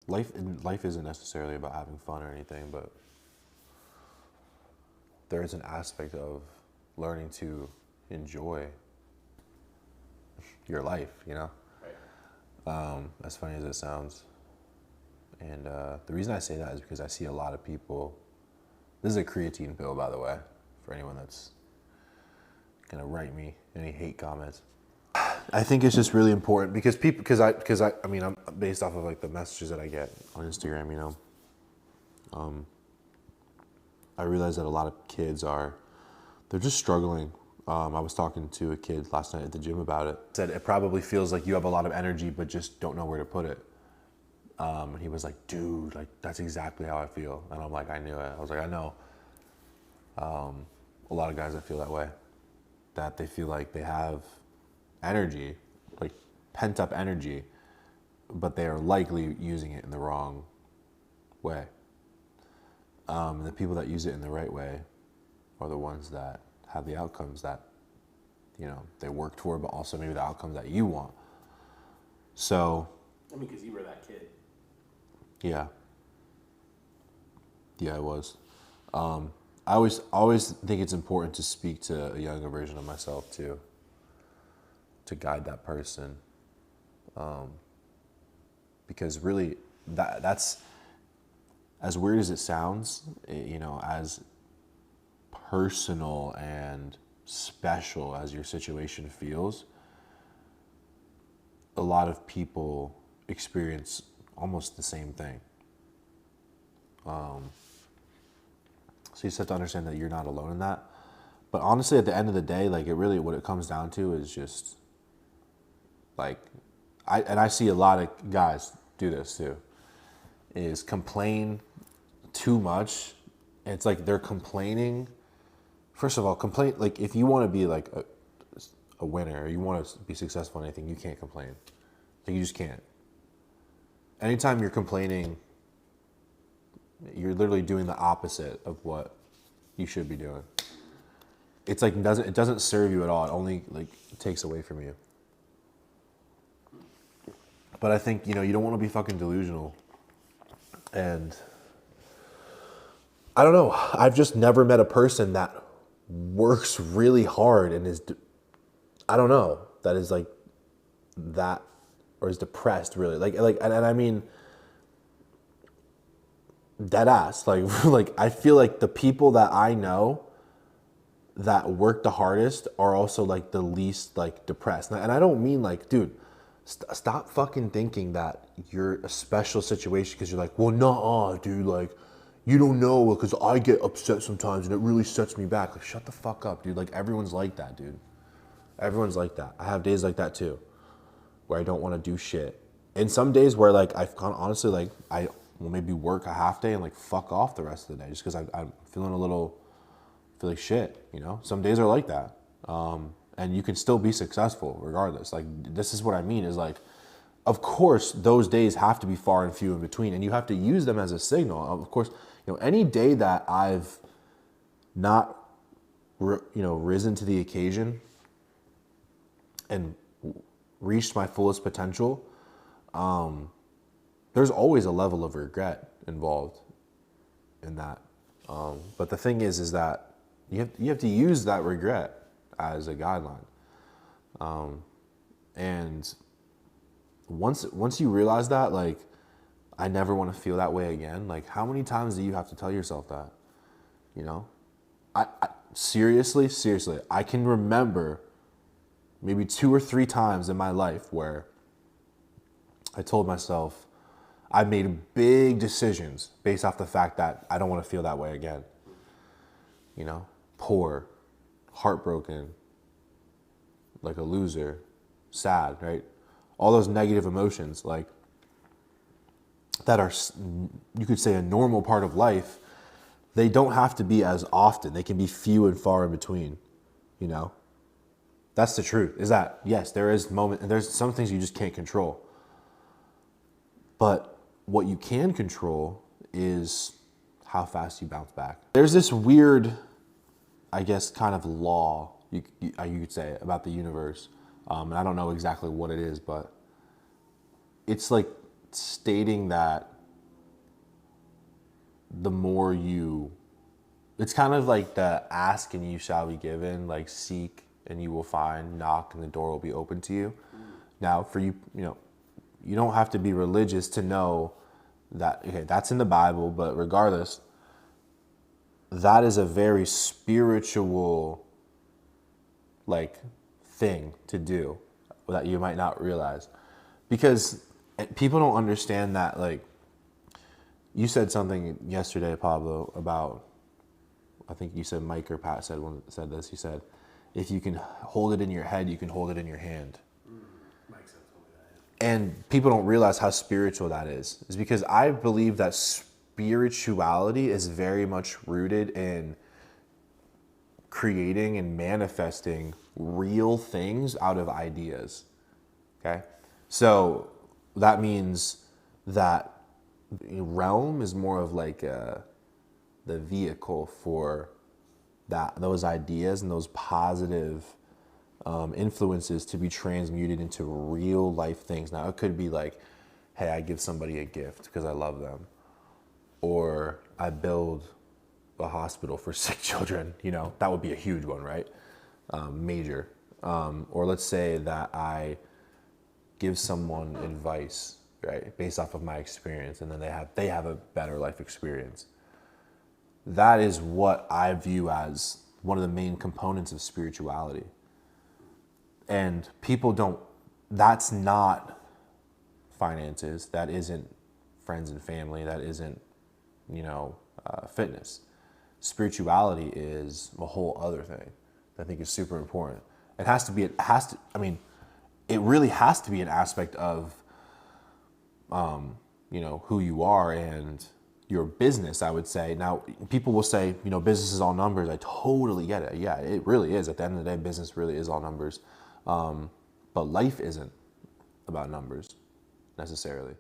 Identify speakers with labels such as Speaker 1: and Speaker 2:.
Speaker 1: life isn't necessarily about having fun or anything, but there is an aspect of learning to enjoy your life, you know? Right. As funny as it sounds. And the reason I say that is because I see a lot of people, this is a creatine pill, by the way, for anyone that's gonna write me any hate comments. I think it's just really important because people, I mean, I'm based off of like the messages that I get on Instagram, you know. I realize that a lot of kids they're just struggling. I was talking to a kid last night at the gym about it. Said it probably feels like you have a lot of energy, but just don't know where to put it. And he was like, dude, like that's exactly how I feel. And I'm like, I knew it. I was like, I know. A lot of guys that feel that way, that they feel like they have energy, like pent up energy, but they are likely using it in the wrong way. The people that use it in the right way are the ones that have the outcomes that, you know, they worked for, but also maybe the outcomes that you want. So,
Speaker 2: I mean, because you were that kid.
Speaker 1: Yeah. Yeah, I was. I always think it's important to speak to a younger version of myself too, to guide that person. Because really, that's, as weird as it sounds, you know, as personal and special as your situation feels, a lot of people experience almost the same thing. So you just have to understand that you're not alone in that. But honestly, at the end of the day, like what it comes down to is just like, I see a lot of guys do this too, is complain too much. And it's like they're complaining. First of all, like if you want to be like a winner, or you want to be successful in anything, you can't complain. Like you just can't. Anytime you're complaining, you're literally doing the opposite of what you should be doing. It's like it doesn't serve you at all. It only like takes away from you. But I think, you know, you don't want to be fucking delusional. And I don't know. I've just never met a person that works really hard and is, I don't know, that is like that, or is depressed really. And I mean, dead ass. Like I feel like the people that I know that work the hardest are also like the least like depressed. And I don't mean like, dude, stop fucking thinking that you're a special situation because you're like, well, nah, dude, like you don't know because I get upset sometimes and it really sets me back. Like, shut the fuck up, dude. Like everyone's like that, dude. Everyone's like that. I have days like that too, where I don't want to do shit. And some days where like I've honestly like I will maybe work a half day and like fuck off the rest of the day just because I'm feeling feel like shit, you know? Some days are like that. And you can still be successful regardless. Like this is what I mean is like, of course those days have to be far and few in between and you have to use them as a signal. Of course, you know, any day that I've not, risen to the occasion and reached my fullest potential, there's always a level of regret involved in that. But the thing is that you have to use that regret as a guideline. And once you realize that, like, I never want to feel that way again. Like, how many times do you have to tell yourself that? You know, I seriously, I can remember maybe 2 or 3 times in my life where I told myself I made big decisions based off the fact that I don't want to feel that way again. You know, poor, heartbroken, like a loser, sad, right? All those negative emotions, like, that are, you could say, a normal part of life. They don't have to be as often. They can be few and far in between, you know? That's the truth, is that, yes, there's some things you just can't control. But what you can control is how fast you bounce back. There's this weird, I guess, kind of law, you could say, about the universe. And I don't know exactly what it is, but it's like stating that the more you, it's kind of like the ask and you shall be given, like seek and you will find, knock and the door will be open to you. Now for you, you don't have to be religious to know that, okay, that's in the Bible, but regardless, that is a very spiritual like thing to do that you might not realize, because people don't understand that. Like you said something yesterday, Pablo, about, I think you said Mike or Pat said this. He said, if you can hold it in your head, you can hold it in your hand.
Speaker 2: Mike said something like that.
Speaker 1: And people don't realize how spiritual that is because I believe that spirituality is very much rooted in creating and manifesting real things out of ideas. Okay? So that means that realm is more of like the vehicle for those ideas and those positive influences to be transmuted into real life things. Now it could be like, hey, I give somebody a gift because I love them, or I build a hospital for sick children. That would be a huge one, right? Major. Or let's say that I give someone advice, right, based off of my experience, and then they have a better life experience. That is what I view as one of the main components of spirituality. And people don't, that's not finances, that isn't friends and family, that isn't, fitness. Spirituality is a whole other thing that I think is super important. It really has to be an aspect of, who you are and your business, I would say. Now, people will say, business is all numbers. I totally get it. Yeah, it really is. At the end of the day, business really is all numbers. But life isn't about numbers necessarily.